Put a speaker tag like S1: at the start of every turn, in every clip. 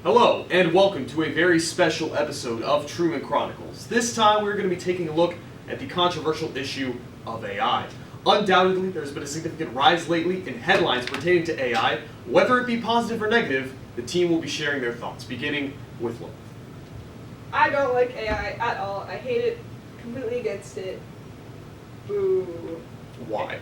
S1: Hello, and welcome to a very special episode of Truman Chronicles. This time we're going to be taking a look at the controversial issue of AI. Undoubtedly, there's been a significant rise lately in headlines pertaining to AI. Whether it be positive or negative, the team will be sharing their thoughts, beginning with Lo.
S2: I don't like AI at all. I hate it. Completely against it. Boo.
S1: Why?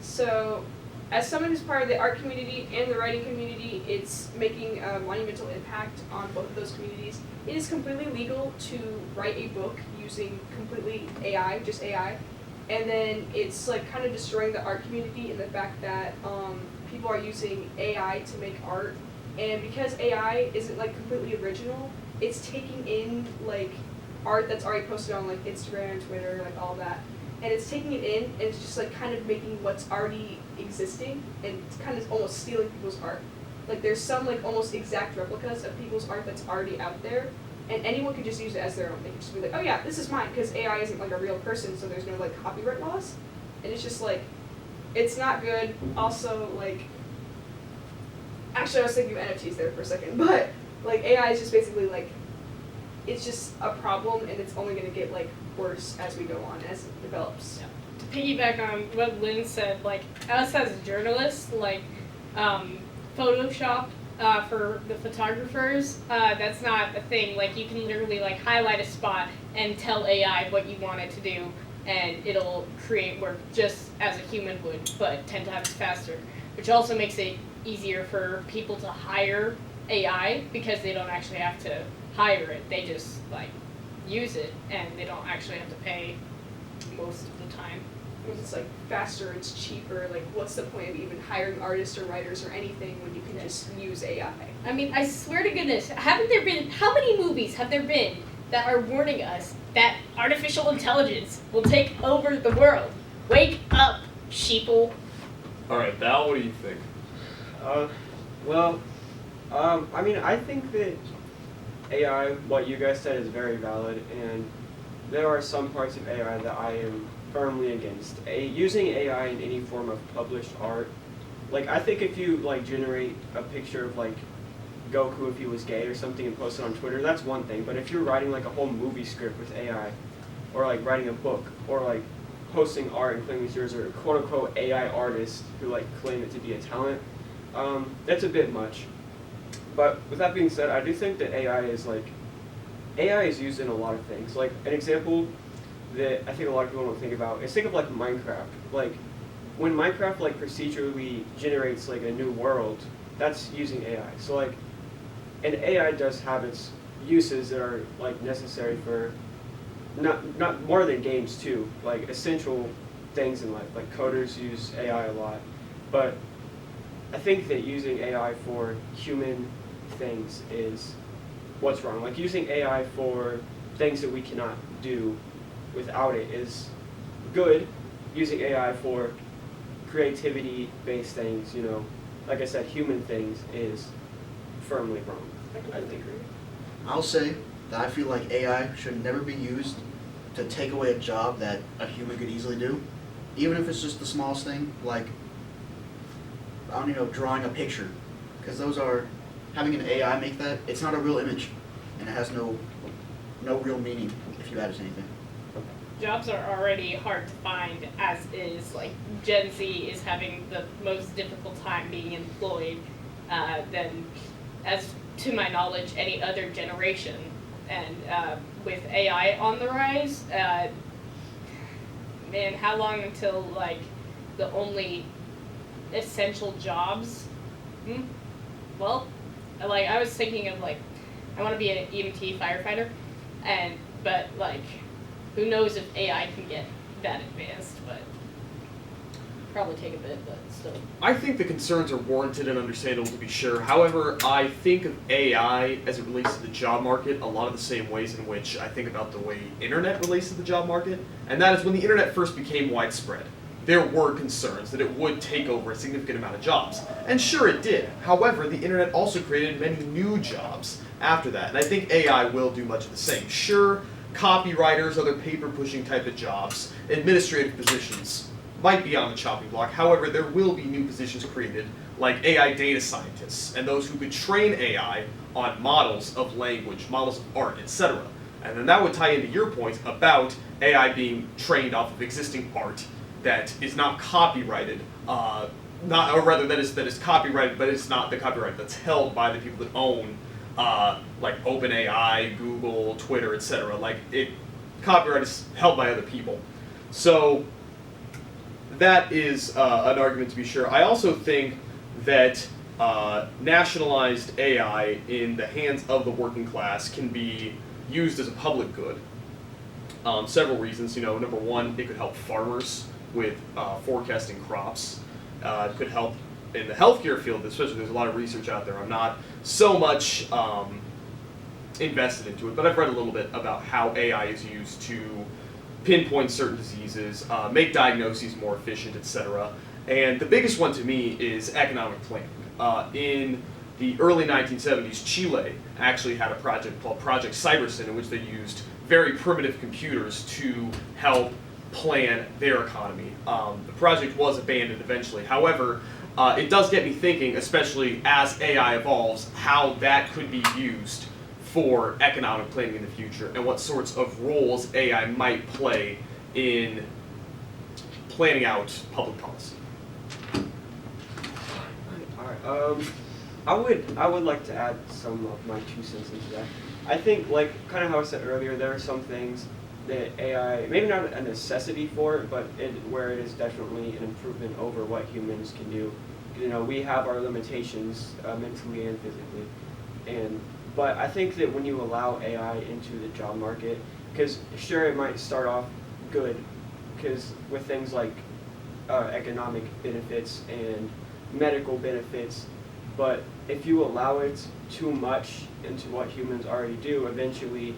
S2: So, as someone who's part of the art community and the writing community, it's making a monumental impact on both of those communities. It is completely legal to write a book using completely AI, just AI, and then it's like kind of destroying the art community in the fact that people are using AI to make art, and because AI isn't like completely original, it's taking in like art that's already posted on like Instagram and Twitter, like all that. And it's taking it in and it's just like kind of making what's already existing and it's kind of almost stealing people's art. Like there's some like almost exact replicas of people's art that's already out there, and anyone could just use it as their own. They could just be like, oh yeah, this is mine, because AI isn't like a real person, so there's no like copyright laws. And it's just like, it's not good. Also like, actually I was thinking of NFTs there for a second, but like AI is just basically like, it's just a problem and it's only going to get like worse as we go on, as it develops.
S3: Yeah. To piggyback on what Lynn said, like us as journalists, like Photoshop for the photographers, that's not a thing. Like you can literally like highlight a spot and tell AI what you want it to do, and it'll create work just as a human would, but 10 times faster, which also makes it easier for people to hire AI because they don't actually have to hire it. They just like use it and they don't actually have to pay most of the time.
S2: It's like faster, it's cheaper. Like what's the point of even hiring artists or writers or anything when you can just use AI?
S3: I mean, I swear to goodness, how many movies have there been that are warning us that artificial intelligence will take over the world? Wake up, sheeple.
S1: Alright, Val, what do you think?
S4: I think that AI, what you guys said, is very valid, and there are some parts of AI that I am firmly against. Using AI in any form of published art, like I think if you like generate a picture of like Goku if he was gay or something and post it on Twitter, that's one thing. But if you're writing like a whole movie script with AI, or like writing a book, or like posting art and claiming it's yours, or quote unquote AI artists who like claim it to be a talent, that's a bit much. But with that being said, I do think that AI is used in a lot of things. Like an example that I think a lot of people don't think about is think of like Minecraft. Like when Minecraft like procedurally generates like a new world, that's using AI. So like, and AI does have its uses that are like necessary for not more than games too, like essential things in life. Like coders use AI a lot, but I think that using AI for human things is what's wrong. Like using AI for things that we cannot do without it is good. Using AI for creativity-based things, like I said, human things, is firmly wrong. I think.
S5: I'll say that I feel like AI should never be used to take away a job that a human could easily do, even if it's just the smallest thing, like drawing a picture, because having an AI make that, it's not a real image, and it has no real meaning if you add it to anything.
S3: Jobs are already hard to find as is. Like Gen Z is having the most difficult time being employed than, as to my knowledge, any other generation. And with AI on the rise, man, how long until like the only essential jobs? Well, like I was thinking of like, I want to be an EMT firefighter, but like, who knows if AI can get that advanced, but probably take a bit, but still.
S1: I think the concerns are warranted and understandable to be sure. However, I think of AI as it relates to the job market a lot of the same ways in which I think about the way internet relates to the job market, and that is when the internet first became widespread. There were concerns that it would take over a significant amount of jobs. And sure it did. However, the internet also created many new jobs after that, and I think AI will do much of the same. Sure, copywriters, other paper-pushing type of jobs, administrative positions might be on the chopping block. However, there will be new positions created like AI data scientists and those who could train AI on models of language, models of art, etc. And then that would tie into your point about AI being trained off of existing art that is not copyrighted, or rather that is copyrighted, but it's not the copyright that's held by the people that own, like OpenAI, Google, Twitter, etc. Like copyright is held by other people. So that is an argument to be sure. I also think that nationalized AI in the hands of the working class can be used as a public good. Several reasons. Number one, it could help farmers with forecasting crops. It could help in the healthcare field, especially. There's a lot of research out there. I'm not so much invested into it, but I've read a little bit about how AI is used to pinpoint certain diseases, make diagnoses more efficient, etc. And the biggest one to me is economic planning. In the early 1970s, Chile actually had a project called Project Cybersyn, in which they used very primitive computers to help plan their economy. The project was abandoned eventually. However, it does get me thinking, especially as AI evolves, how that could be used for economic planning in the future and what sorts of roles AI might play in planning out public policy.
S4: All right. I would like to add some of my 2 cents into that. I think, like kind of how I said earlier, there are some things that AI, maybe not a necessity for it, but where it is definitely an improvement over what humans can do. We have our limitations mentally and physically, but I think that when you allow AI into the job market, because sure it might start off good, because with things like economic benefits and medical benefits, but if you allow it too much into what humans already do, eventually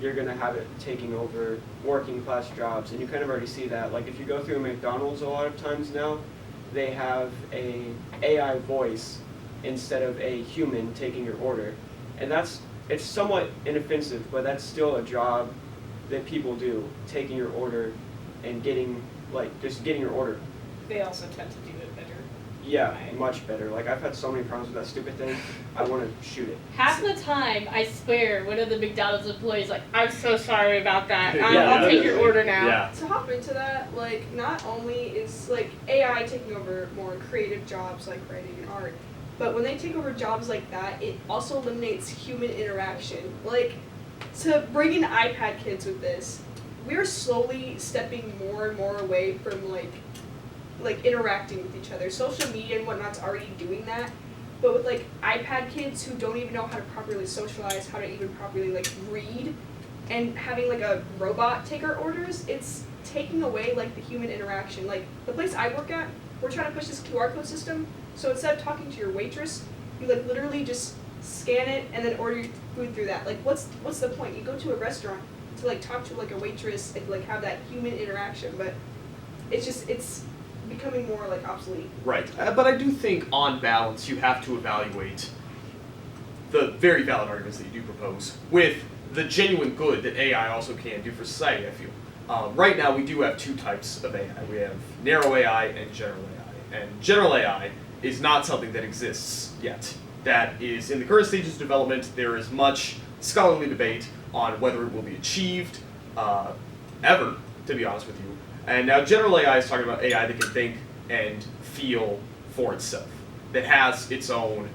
S4: you're going to have it taking over working class jobs. And you kind of already see that. Like if you go through McDonald's a lot of times now, they have a AI voice instead of a human taking your order. And it's somewhat inoffensive, but that's still a job that people do, taking your order and getting your order.
S3: They also tend to do it better.
S4: Yeah, much better. Like I've had so many problems with that stupid thing. I want to shoot it.
S3: Half the time, I swear, one of the McDonald's employees like, "I'm so sorry about that.
S1: Yeah,
S3: I'll take your order now."
S1: Yeah.
S2: To hop into that, like, not only is, like, AI taking over more creative jobs, like writing and art, but when they take over jobs like that, it also eliminates human interaction. Like, to bring in iPad kids with this, we're slowly stepping more and more away from, like interacting with each other. Social media and whatnot's already doing that, but with, like, iPad kids who don't even know how to properly socialize, how to even properly, like, read, and having, like, a robot take our orders, it's taking away, like, the human interaction. Like, the place I work at, we're trying to push this QR code system, so instead of talking to your waitress, you, like, literally just scan it and then order your food through that. Like, what's the point? You go to a restaurant to, like, talk to, like, a waitress and, like, have that human interaction, but it's becoming more, like, obsolete.
S1: Right. But I do think, on balance, you have to evaluate the very valid arguments that you do propose with the genuine good that AI also can do for society, I feel. Right now, we do have 2 types of AI. We have narrow AI and general AI. And general AI is not something that exists yet. That is in the current stages of development. There is much scholarly debate on whether it will be achieved ever, to be honest with you. And now general AI is talking about AI that can think and feel for itself, that has its own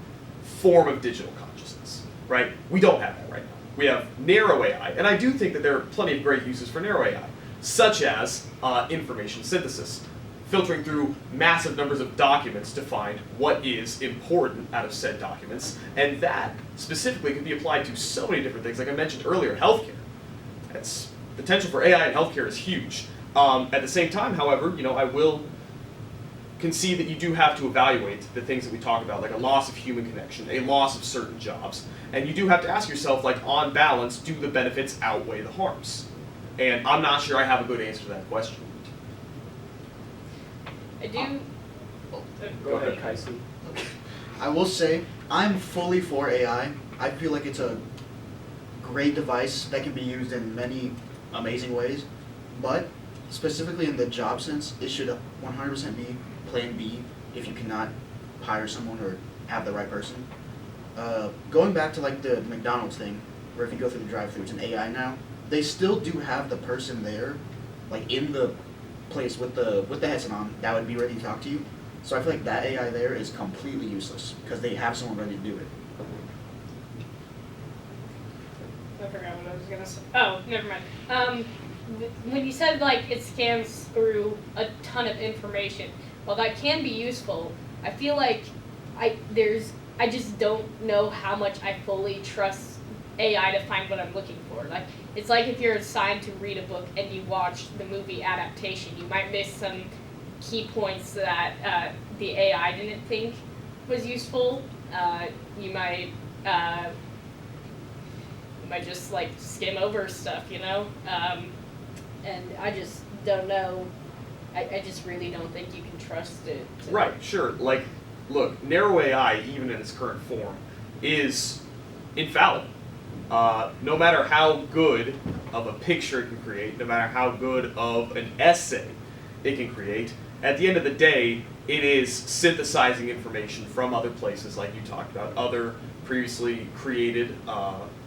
S1: form of digital consciousness, right? We don't have that right now. We have narrow AI, and I do think that there are plenty of great uses for narrow AI, such as information synthesis, filtering through massive numbers of documents to find what is important out of said documents, and that specifically can be applied to so many different things. Like I mentioned earlier, healthcare. That's potential for AI in healthcare is huge. At the same time, however, I will concede that you do have to evaluate the things that we talk about, like a loss of human connection, a loss of certain jobs, and you do have to ask yourself, like, on balance, do the benefits outweigh the harms? And I'm not sure I have a good answer to that question.
S3: I do.
S4: Go ahead, Kaisen.
S5: I will say, I'm fully for AI. I feel like it's a great device that can be used in many amazing ways, but specifically in the job sense, it should 100% be plan B if you cannot hire someone or have the right person. Going back to like the McDonald's thing, where if you go through the drive-thru, it's an AI now. They still do have the person there, like in the place with the headset on, that would be ready to talk to you. So I feel like that AI there is completely useless because they have someone ready to do it.
S3: I forgot what I was gonna say. Oh, never mind. When you said like it scans through a ton of information, while that can be useful, I feel like I just don't know how much I fully trust AI to find what I'm looking for. Like it's like if you're assigned to read a book and you watch the movie adaptation, you might miss some key points that the AI didn't think was useful. You might just like skim over stuff, you know? And I just don't know. I just really don't think you can trust it.
S1: Right, sure. Like, look, narrow AI, even in its current form, is infallible. No matter how good of a picture it can create, no matter how good of an essay it can create, at the end of the day, it is synthesizing information from other places, like you talked about, other previously created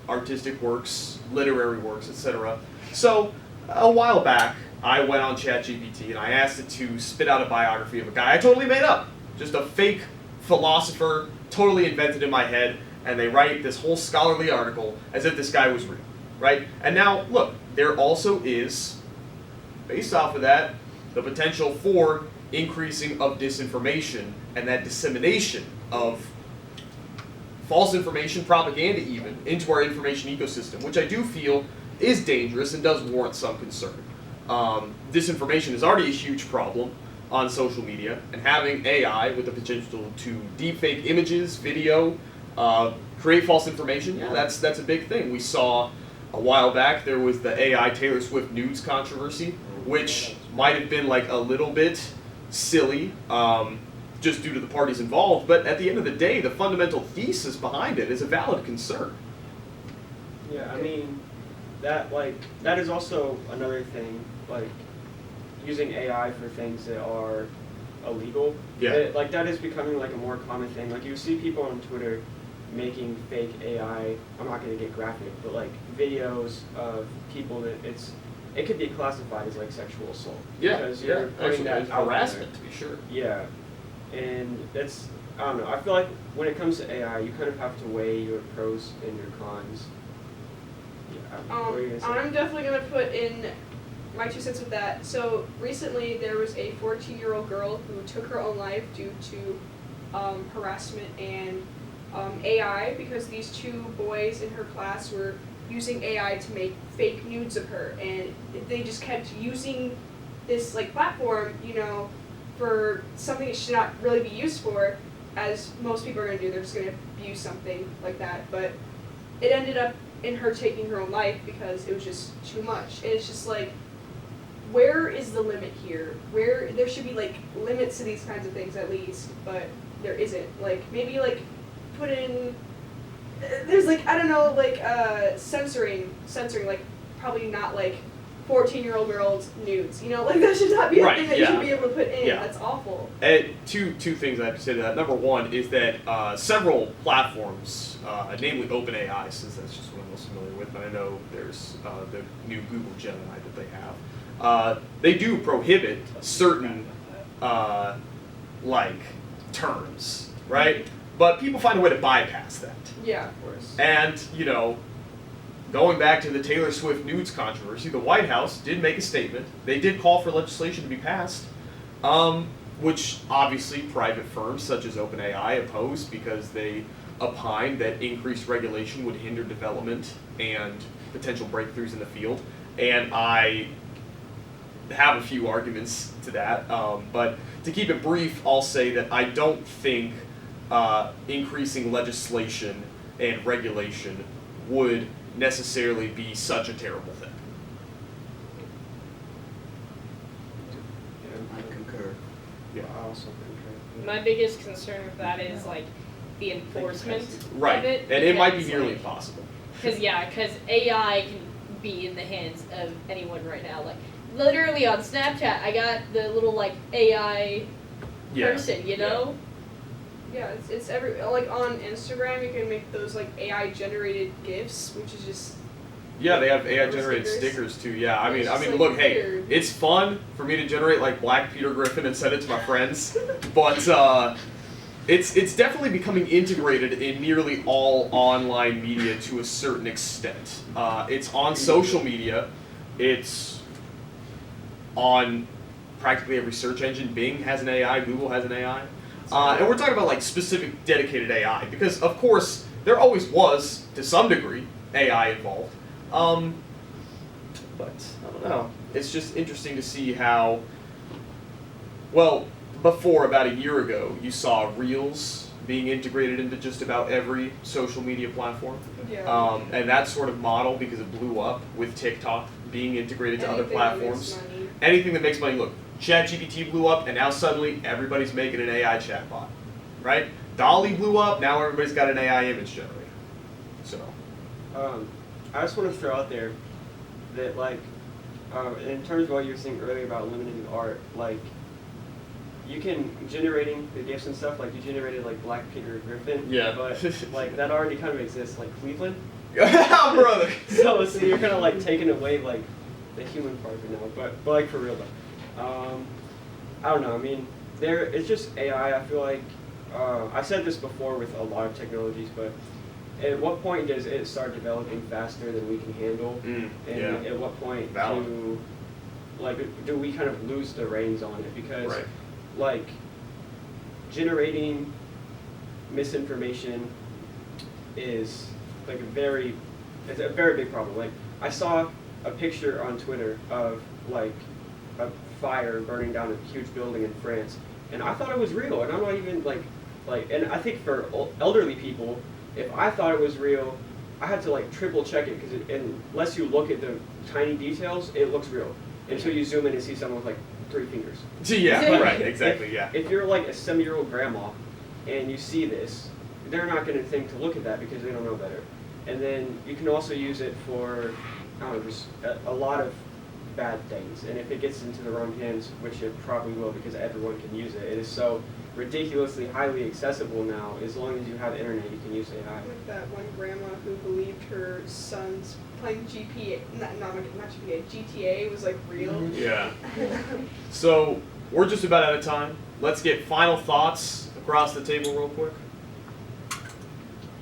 S1: artistic works, literary works, etc. So, a while back, I went on ChatGPT and I asked it to spit out a biography of a guy I totally made up. Just a fake philosopher, totally invented in my head, and they write this whole scholarly article as if this guy was real, right? And now, look, there also is, based off of that, the potential for increasing of disinformation and that dissemination of false information, propaganda even, into our information ecosystem, which I do feel is dangerous and does warrant some concern. Disinformation is already a huge problem on social media, and having AI with the potential to deepfake images, video, create false information, yeah, that's a big thing. We saw a while back there was the AI Taylor Swift nudes controversy, which might have been like a little bit silly, just due to the parties involved, but at the end of the day, the fundamental thesis behind it is a valid concern.
S4: Yeah, I mean, that is also another thing, like, using AI for things that are illegal.
S1: Yeah.
S4: That is becoming like a more common thing. Like you see people on Twitter making fake AI, I'm not going to get graphic, but like videos of people that it could be classified as like sexual assault.
S1: Yeah,
S4: Because you're putting
S1: actually,
S4: that out
S1: harassment, to be sure.
S4: there. Yeah. And that's, I don't know, I feel like when it comes to AI, you kind of have to weigh your pros and your cons. Yeah, what were you gonna say?
S2: I'm definitely going to put in my 2 cents with that. So recently there was a 14-year-old girl who took her own life due to harassment and AI, because these 2 boys in her class were using AI to make fake nudes of her, and they just kept using this like platform, you know, for something it should not really be used for, as most people are going to do. They're just going to abuse something like that, but it ended up in her taking her own life because it was just too much. And it's just like, where is the limit here? Where there should be like limits to these kinds of things at least, but there isn't. Like maybe like put in, there's like, I don't know, like censoring like probably not like 14-year-old girls nudes, you know, like that should not be a
S1: Right,
S2: thing that
S1: yeah.
S2: you should be able to put in.
S1: Yeah.
S2: That's awful.
S1: Two things I have to say to that. Number one is that several platforms, namely OpenAI, since that's just what I'm most familiar with, and I know there's the new Google Gemini that they have, they do prohibit certain like terms, right? But people find a way to bypass that.
S2: Yeah, of course.
S1: And, you know, going back to the Taylor Swift nudes controversy, the White House did make a statement. They did call for legislation to be passed, which obviously private firms such as OpenAI opposed because they opined that increased regulation would hinder development and potential breakthroughs in the field. And I have a few arguments to that, but to keep it brief, I'll say that I don't think increasing legislation and regulation would necessarily be such a terrible thing.
S5: I concur.
S1: Yeah.
S4: I also concur.
S3: My biggest concern with that is like the enforcement
S1: Right,
S3: of it.
S1: and it might be
S3: because,
S1: nearly
S3: like,
S1: impossible.
S3: Because AI can be in the hands of anyone right now. Like literally on Snapchat, I got the little like AI person, you know.
S2: Yeah, it's every like on Instagram you can make those like AI generated GIFs, which is just
S1: Yeah, they have AI generated
S2: Stickers.
S1: stickers too. Yeah, I
S2: It's
S1: mean,
S2: just, like,
S1: look, hey,
S2: weird.
S1: it's fun for me to generate like Black Peter Griffin and send it to my friends, but it's definitely becoming integrated in nearly all online media to a certain extent. It's on social media, it's on practically every search engine. Bing has an AI, Google has an AI, and we're talking about like specific dedicated AI because, of course, there always was to some degree AI involved. But I don't know. It's just interesting to see how, well, before about a year ago, you saw Reels being integrated into just about every social media platform.
S2: yeah.
S1: And that sort of model, because it blew up with TikTok being integrated to other
S2: Anything that makes
S1: platforms.
S2: money.
S1: Anything that makes money. Look, ChatGPT blew up, and now suddenly everybody's making an AI chatbot, right? Dolly blew up, now everybody's got an AI image generator. So,
S4: I just want to throw out there that, like, in terms of what you were saying earlier about limiting art, like, you can generating the gifs and stuff, like you generated like Black Peter Griffin,
S1: Yeah.
S4: but like that already kind of exists, like Cleveland.
S1: brother.
S4: So you're kind of like taking away like the human part of it now, but like for real though. I don't know. I mean, it's just AI. I feel like I've said this before with a lot of technologies, but at what point does it start developing faster than we can handle? And
S1: yeah.
S4: at what point
S1: Valid.
S4: do we kind of lose the reins on it? Because
S1: Right.
S4: like generating misinformation is like it's a very big problem. Like I saw a picture on Twitter of like a fire burning down a huge building in France, and I thought it was real, and I'm not even like, and I think for elderly people, if I thought it was real, I had to like triple check it because unless you look at the tiny details, it looks real until you zoom in and see someone with like 3 fingers.
S1: Yeah, right, exactly, yeah.
S4: If you're like a 70-year-old grandma and you see this, they're not going to think to look at that because they don't know better. And then you can also use it for, I don't know, just a lot of bad things. And if it gets into the wrong hands, which it probably will because everyone can use it, it is so ridiculously highly accessible now. As long as you have internet, you can use AI.
S2: Like that one grandma who believed her son's playing GTA was like real.
S1: Yeah. So, we're just about out of time. Let's get final thoughts across the table real quick.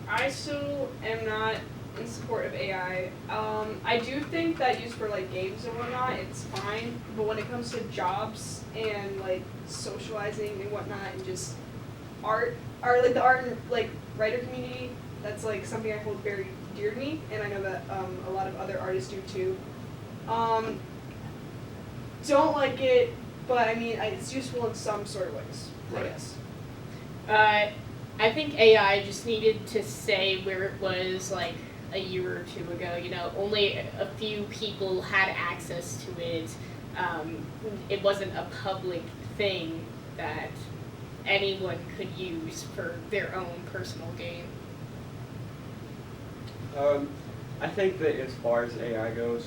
S2: I still am not in support of AI. I do think that used for like games and whatnot, it's fine. But when it comes to jobs and like socializing and whatnot, and just art, or like the art and like writer community, that's like something I hold very dear to me, and I know that a lot of other artists do too. Don't like it, but I mean it's useful in some sort of ways, I
S1: Right.
S3: I think AI just needed to stay where it was like a year or two ago. You know, only a few people had access to it. It wasn't a public thing that anyone could use for their own personal gain.
S4: I think that as far as AI goes,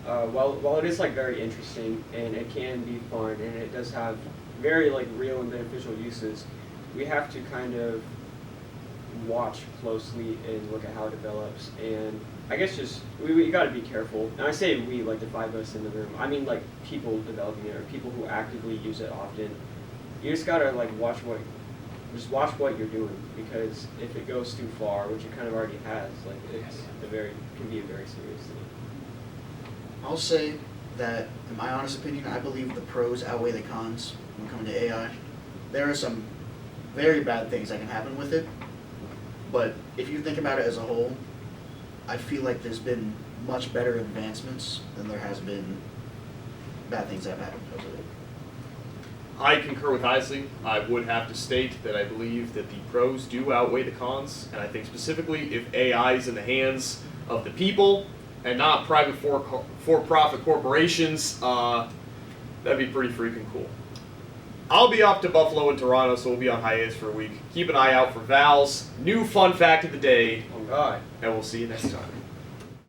S4: while it is like very interesting and it can be fun and it does have very like real and beneficial uses, we have to kind of watch closely and look at how it develops. And I guess just we got to be careful. And I say we, like the 5 of us in the room. I mean like people developing it or people who actively use it often. You just gotta like watch what you're doing, because if it goes too far, which it kind of already has, like can be a very serious thing.
S5: I'll say that, in my honest opinion, I believe the pros outweigh the cons when coming to AI. There are some very bad things that can happen with it, but if you think about it as a whole, I feel like there's been much better advancements than there has been bad things that have happened because of it.
S1: I concur with Isley. I would have to state that I believe that the pros do outweigh the cons, and I think specifically if AI is in the hands of the people and not private for-profit corporations, that'd be pretty freaking cool. I'll be off to Buffalo and Toronto, so we'll be on hiatus for a week. Keep an eye out for Val's new fun fact of the day,
S4: Oh God.
S1: and we'll see you next time.